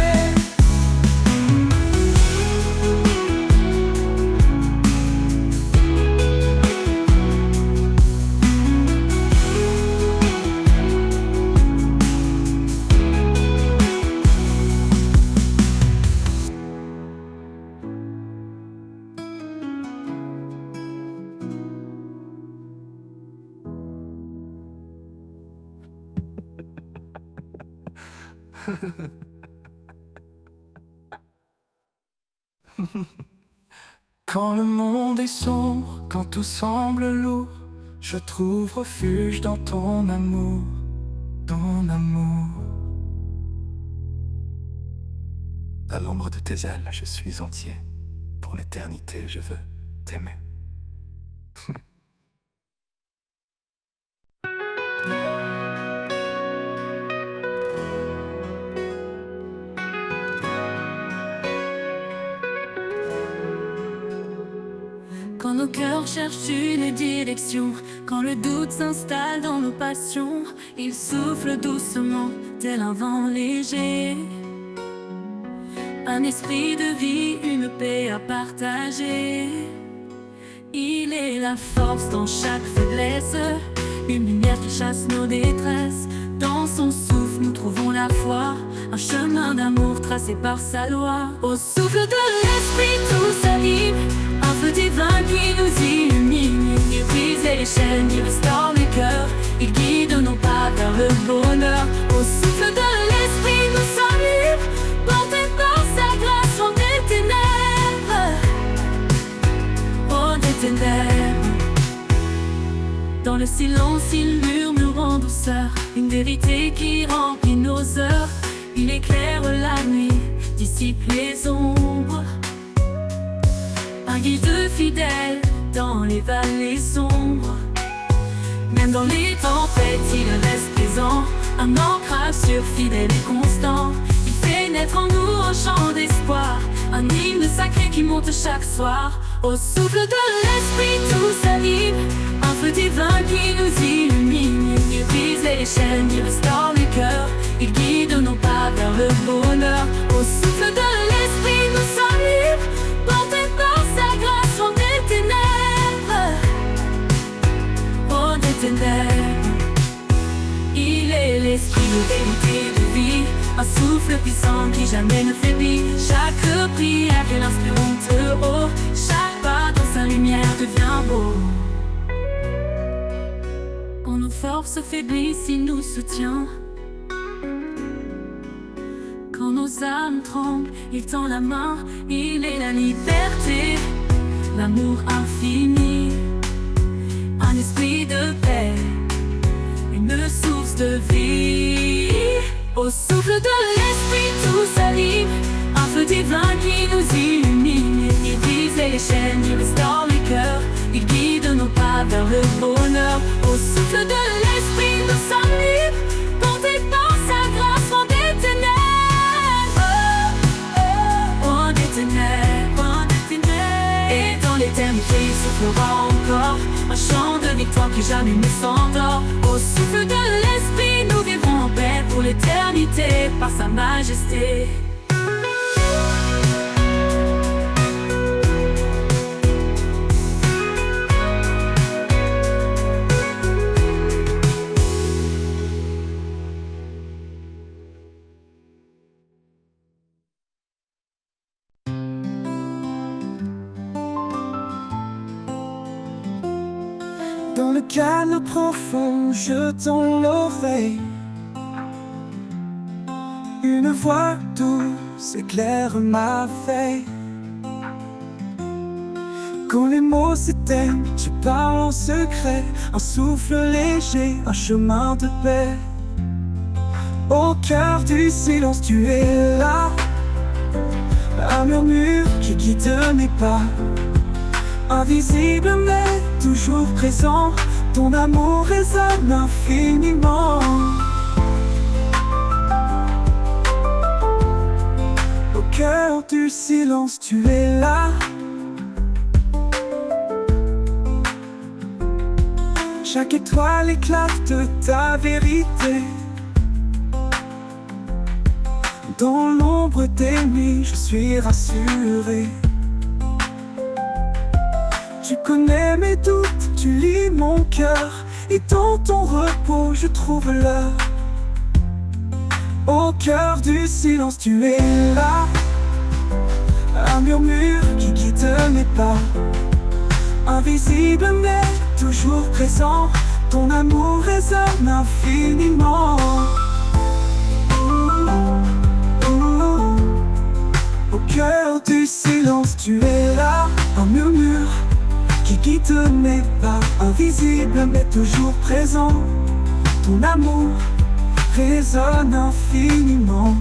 Quand le monde est sombre, quand tout semble lourd, je trouve refuge dans ton amour, ton amour. À l'ombre de tes ailes, je suis entier. Pour l'éternité, je veux t'aimer. Quand nos cœurs cherchent une direction, quand le doute s'installe dans nos passions, il souffle doucement, tel un vent léger. Un esprit de vie, une paix à partager. Il est la force dans chaque faiblesse, une lumière qui chasse nos détresses. Dans son souffle nous trouvons la foi, un chemin d'amour tracé par sa loi. Au souffle de l'esprit tout s'anime, un feu divin qui nous illumine. Il brise les chaînes, il restaure les cœurs, il guide nos pas vers le bonheur. Au souffle de l'esprit nous sommes libres, portés par sa grâce loin des ténèbres. Oh, des ténèbres. Dans le silence, il murmure en douceur une vérité qui remplit nos heures. Il éclaire la nuit, dissipe les ombres. Un guide fidèle dans les vallées sombres. Même dans les tempêtes, il reste présent, un ancrage sûr, fidèle et constant. Il fait naître en nous un chant d'espoir, un hymne sacré qui monte chaque soir. Au souffle de l'esprit tout s'anime, un feu divin qui nous illumine. Il brise les chaînes, il restaure les cœurs, il guide nos pas vers le bonheur. Au souffle de l'esprit nous sommes libres, portés par sa grâce loin des ténèbres. Oh, des ténèbres. Il est l'esprit de vérité, de vie, un souffle puissant qui jamais ne faiblit. Chaque prière qu'il inspire monte haut, chaque pas dans sa lumière devient beau. Quand nos forces faiblissent, il nous soutient. Quand nos âmes tremblent, il tend la main. Il est la liberté, l'amour infini, un esprit de paix, une source de vie. Au souffle de l'esprit tout s'anime, un feu divin qui nous illumine. Il brise les chaînes, il restaure les cœurs, il guide nos pas vers le bonheur. Au souffle de l'esprit nous sommes libres, portés par sa grâce loin des ténèbres. Loin des ténèbres, loin des ténèbres. Et dans l'éternité il soufflera encore un chant de victoire qui jamais ne s'endort. Au souffle de l'esprit nous vivrons en paix pour l'éternité par sa majesté. Dans le calme profond, je tends l'oreille. Une voix douce éclaire ma veille. Quand les mots s'éteignent, je parle en secret. Un souffle léger, un chemin de paix. Au cœur du silence, tu es là. Un murmure qui guide mes pas. Invisible mais toujours présent, ton amour résonne infiniment. Au cœur du silence, tu es là. Chaque étoile éclate de ta vérité. Dans l'ombre des nuits, je suis rassuré. Tu connais mes doutes, tu lis mon cœur, et dans ton repos je trouve l'heure. Au cœur du silence, tu es là. Un murmure qui guide mes pas. Invisible mais toujours présent, ton amour résonne infiniment. Au cœur du silence, tu es là. Un murmure qui guide mes pas, invisible mais toujours présent. Ton amour résonne infiniment.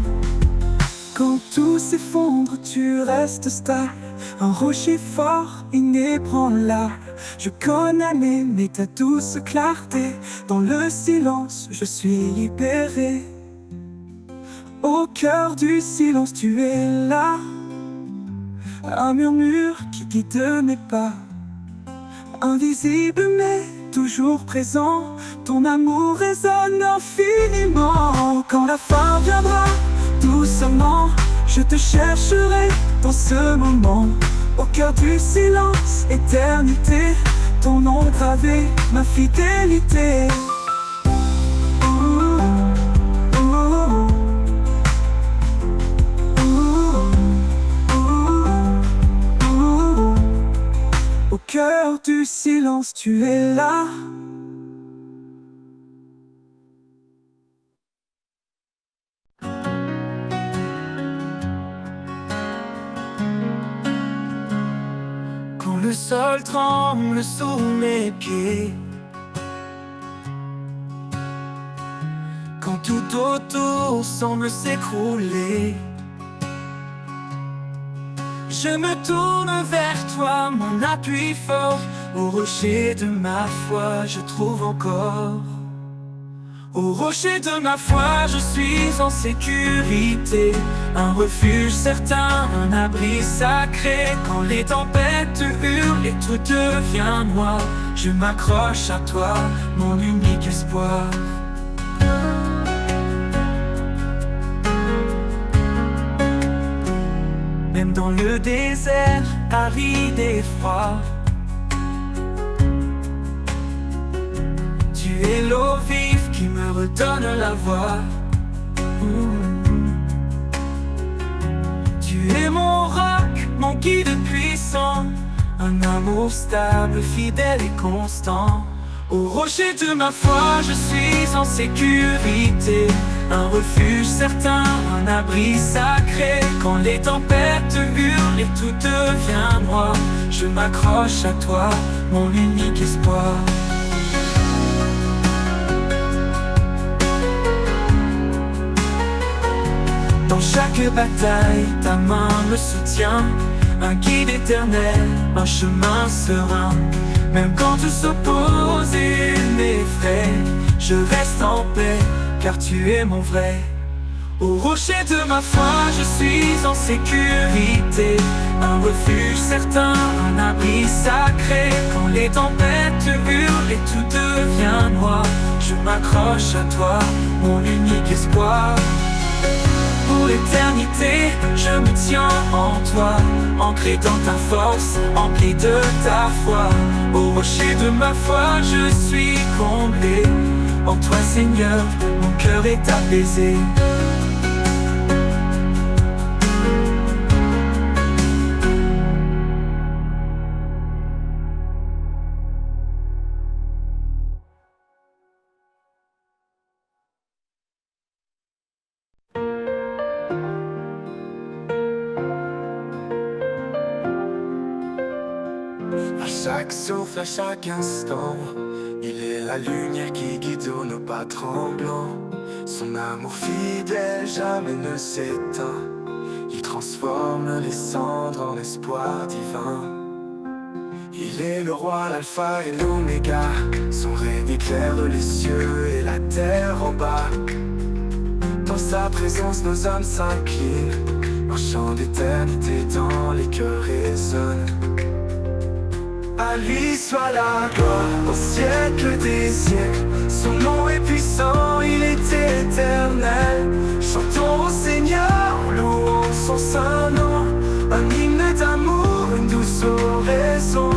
Quand tout s'effondre, tu restes stable. Un rocher fort, inébranlable. Je connais mais ta douce clarté. Dans le silence, je suis libéré. Au cœur du silence, tu es là. Un murmure qui guide mes pas. Invisible mais toujours présent, ton amour résonne infiniment. Quand la fin viendra, doucement, je te chercherai dans ce moment. Au cœur du silence, éternité, ton nom gravé, ma fidélité. Au cœur du silence, tu es là. Quand le sol tremble sous mes pieds, quand tout autour semble s'écrouler, je me tourne vers toi, mon appui fort. Au rocher de ma foi, je trouve encore. Au rocher de ma foi, je suis en sécurité. Un refuge certain, un abri sacré. Quand les tempêtes hurlent et tout devient noir, je m'accroche à toi, mon unique espoir. Même dans le désert, aride et froid, tu es l'eau vive qui me redonne la voix. Tu es mon roc, mon guide puissant, un amour stable, fidèle et constant. Au rocher de ma foi, je suis en sécurité. Un refuge certain, un abri sacré. Quand les tempêtes hurlent et tout devient noir, je m'accroche à toi, mon unique espoir. Dans chaque bataille, ta main me soutient. Un guide éternel, un chemin serein. Même quand tout s'oppose et m'effraie, je reste en paix, car tu es mon vrai. Au rocher de ma foi, je suis en sécurité. Un refuge certain, un abri sacré. Quand les tempêtes hurlent et tout devient noir, je m'accroche à toi, mon unique espoir. Pour l'éternité, je me tiens en toi, ancré dans ta force, empli de ta foi. Au rocher de ma foi, je suis comblé. En toi, Seigneur, mon cœur est apaisé. À chaque souffle, à chaque instant, il est la lumière qui guide nos pas tremblants. Son amour fidèle jamais ne s'éteint. Il transforme les cendres en espoir divin. Il est le roi, l'alpha et l'oméga. Son règne éclaire les cieux et la terre en bas. Dans sa présence nos âmes s'inclinent. Un chant d'éternité dans les cœurs résonne. À lui soit la gloire au siècle des siècles. Son nom est puissant, il est éternel. Chantons au Seigneur, louons son saint nom. Un hymne d'amour, une douce oraison.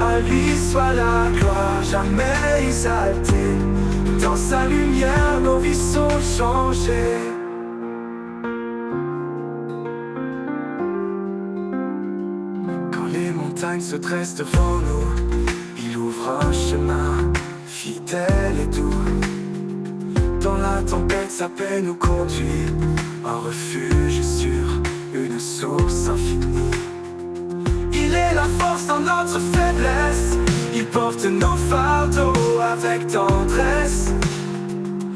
À lui soit la gloire, jamais exaltée. Dans sa lumière, nos vies sont changées. Les montagnes se dressent devant nous, il ouvre un chemin, fidèle et doux. Dans la tempête, sa paix nous conduit, un refuge sûr, une source infinie. Il est la force dans notre faiblesse, il porte nos fardeaux avec tendresse.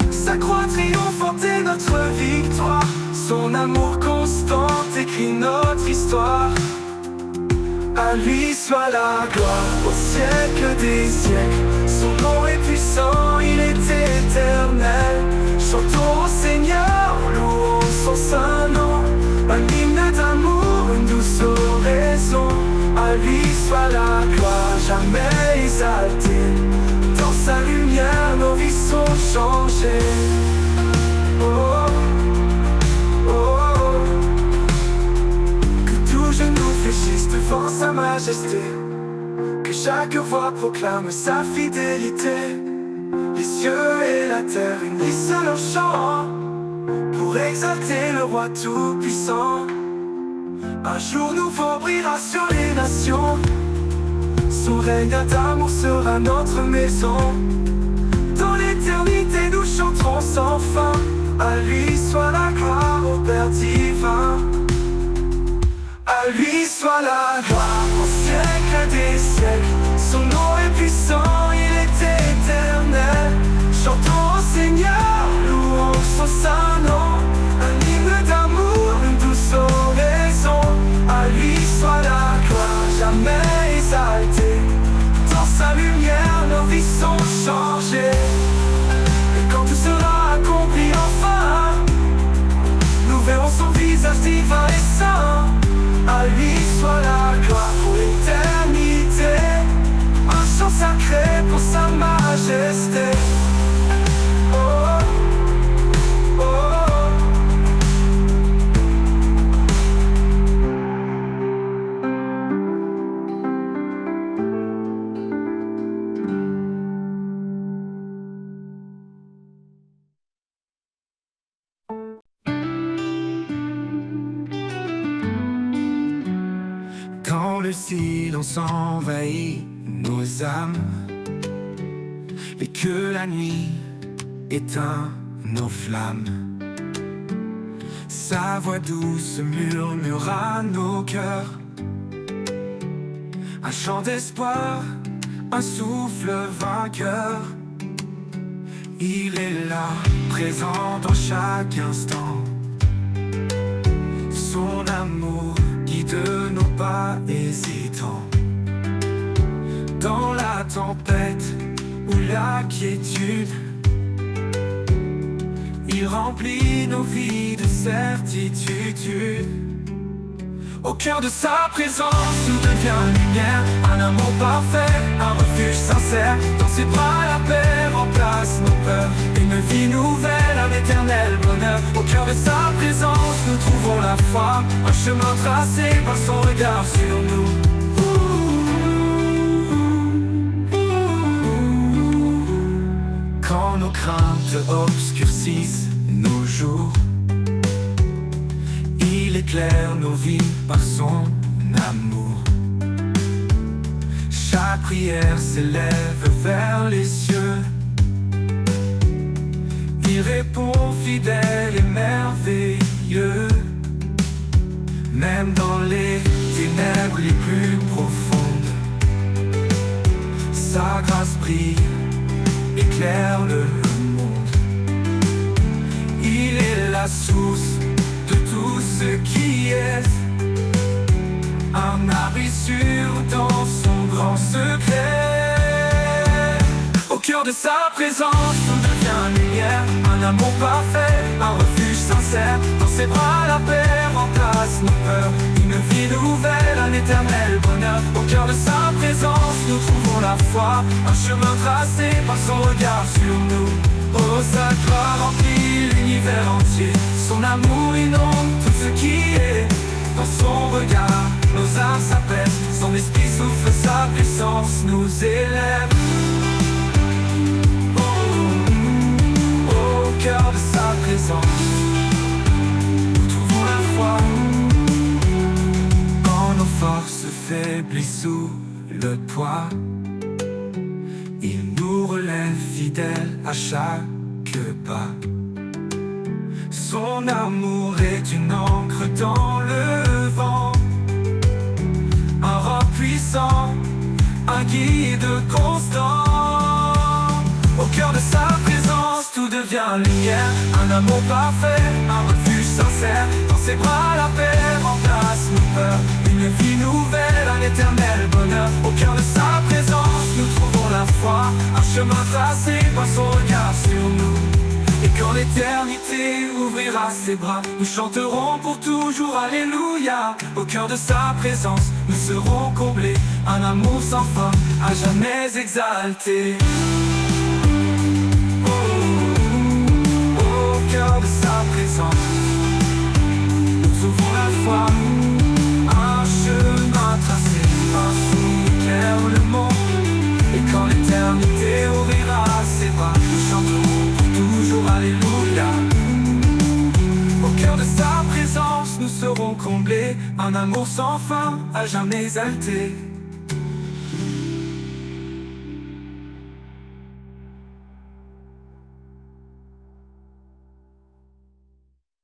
Sa croix triomphante est notre victoire, son amour constant écrit notre histoire. À lui soit la gloire au siècle des siècles. Son nom est puissant, il est éternel. Chantons au Seigneur, louons son saint nom. Un hymne d'amour, une douce oraison. À lui soit la gloire, jamais exaltée. Dans sa lumière, nos vies sont changées. Oh, oh, oh. Que tout genou fléchisse devant sa main. majesté, que chaque voix proclame sa fidélité. Les cieux et la terre unissent leur chant pour exalter le roi tout-puissant. Un jour nouveau brillera sur les nations, son règne d'amour sera notre maison. Dans l'éternité nous chanterons sans fin, à lui soit la gloire au Père divin. À lui soit la gloire au siècle des siècles. Son nom est puissant, il est éternel. Chantons au Seigneur, louons son saint nom. Un hymne d'amour, une douce oraison. À lui soit la gloire, jamais exaltée. Dans sa lumière, nos vies sont changées. Et quand tout sera accompli enfin, nous verrons son visage divin et saint. À lui soit la gloire pour l'éternité, un chant sacré pour sa majesté. Oh, oh, oh. Quand le silence envahit nos âmes et que la nuit éteint nos flammes, sa voix douce murmura nos cœurs. Un chant d'espoir, un souffle vainqueur. Il est là, présent dans chaque instant. Son amour guide nos pas hésitants. Dans la tempête ou la quiétude, il remplit nos vies de certitude. Au cœur de sa présence, tout devient lumière. Un amour parfait, un refuge sincère. Dans ses bras la paix remplace nos peurs. Une vie nouvelle, un éternel bonheur. Au cœur de sa présence, nous trouvons la foi. Un chemin tracé par son regard sur nous. Quand nos craintes obscurcissent nos jours, il éclaire nos vies par son amour. Chaque prière s'élève vers les cieux. Il répond fidèle et merveilleux. Même dans les ténèbres les plus profondes, sa grâce brille, éclaire le monde. Il est la source de tout ce qui est, un abri sûr dans son grand secret. Au cœur de sa présence, tout devient lumière. Un amour parfait, un refuge sincère. Dans ses bras la paix remplace nos peurs. Une vie nouvelle, un éternel bonheur. Au cœur de sa présence, nous trouvons la foi. Un chemin tracé par son regard sur nous. Oh, sa gloire remplit l'univers entier. Son amour inonde tout ce qui est. Dans son regard, nos âmes s'apaisent. Son esprit souffle, sa puissance nous élève. Au cœur de sa présence, nous trouvons la foi. Quand nos forces faiblissent sous le poids, il nous relève fidèles à chaque pas. Son amour est une encre dans le vent, un roc puissant, un guide constant. Au cœur de sa présence, tout devient lumière. Un amour parfait, un refuge sincère. Dans ses bras la paix remplace nos peurs. Une vie nouvelle, un éternel bonheur. Au cœur de sa présence, nous trouvons la foi. Un chemin tracé par son regard sur nous. Et quand l'éternité ouvrira ses bras, nous chanterons pour toujours Alléluia. Au cœur de sa présence, nous serons comblés. Un amour sans fin, à jamais exalté. Au cœur de sa présence, nous ouvrons la foi. Un chemin tracé comblé, un amour sans fin, à jamais exalté.